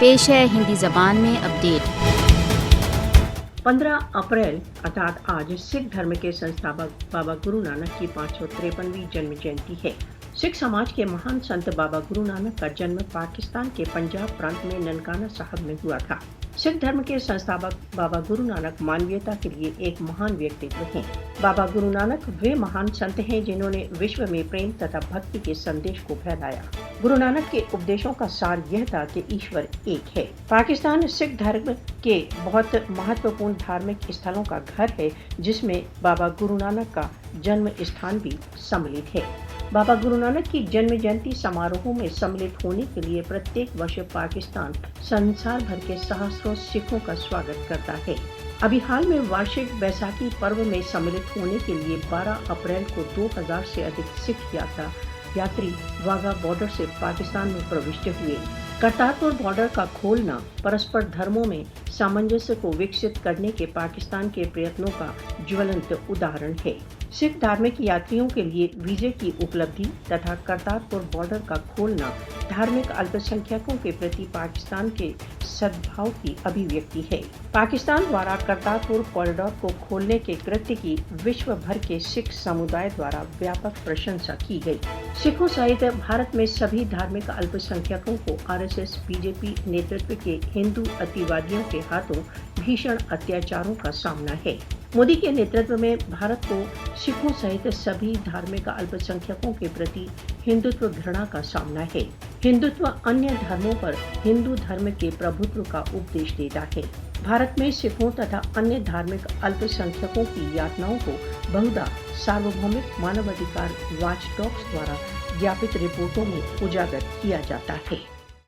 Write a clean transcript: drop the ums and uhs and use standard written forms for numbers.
पेश है हिंदी ज़बान में अपडेट। 15 अप्रैल अर्थात आज सिख धर्म के संस्थापक बाबा गुरु नानक की 553वीं जन्म जयंती है। सिख समाज के महान संत बाबा गुरु नानक का जन्म पाकिस्तान के पंजाब प्रांत में ननकाना साहब में हुआ था। सिख धर्म के संस्थापक बाबा गुरु नानक मानवीयता के लिए एक महान व्यक्तित्व हैं। बाबा गुरु नानक वे महान संत हैं जिन्होंने विश्व में प्रेम तथा भक्ति के संदेश को फैलाया। गुरु नानक के उपदेशों का सार यह था कि ईश्वर एक है। पाकिस्तान सिख धर्म के बहुत महत्वपूर्ण धार्मिक स्थलों का घर है, जिसमें बाबा गुरु नानक का जन्म स्थान भी सम्मिलित है। बाबा गुरु नानक की जन्म जयंती समारोहों में सम्मिलित होने के लिए प्रत्येक वर्ष पाकिस्तान संसार भर के सहस्त्रों सिखों का स्वागत करता है। अभी हाल में वार्षिक बैसाखी पर्व में सम्मिलित होने के लिए 12 अप्रैल को 2000 से अधिक सिख यात्री वाघा बॉर्डर से पाकिस्तान में प्रविष्ट हुए। करतारपुर बॉर्डर का खोलना परस्पर धर्मों में सामंजस्य को विकसित करने के पाकिस्तान के प्रयत्नों का ज्वलंत उदाहरण है। सिख धार्मिक यात्रियों के लिए वीजे की उपलब्धि तथा करतारपुर बॉर्डर का खोलना धार्मिक अल्पसंख्यकों के प्रति पाकिस्तान के सद्भाव की अभिव्यक्ति है। पाकिस्तान द्वारा करतारपुर कॉरिडोर को खोलने के कृत्य की विश्व भर के सिख समुदाय द्वारा व्यापक प्रशंसा की गई। सिखों सहित भारत में सभी धार्मिक अल्पसंख्यकों को आरएसएस बीजेपी नेतृत्व के हिंदू अतिवादियों के हाथों भीषण अत्याचारों का सामना है। मोदी के नेतृत्व में भारत को सिखों सहित सभी धार्मिक अल्पसंख्यकों के प्रति हिंदुत्व घृणा का सामना है। हिंदुत्व अन्य धर्मों पर हिंदू धर्म के प्रभुत्व का उपदेश देता है। भारत में सिखों तथा अन्य धार्मिक अल्पसंख्यकों की यातनाओं को बहुधा सार्वभौमिक मानवाधिकार वॉचडॉग्स द्वारा ज्ञापित रिपोर्टों में उजागर किया जाता है।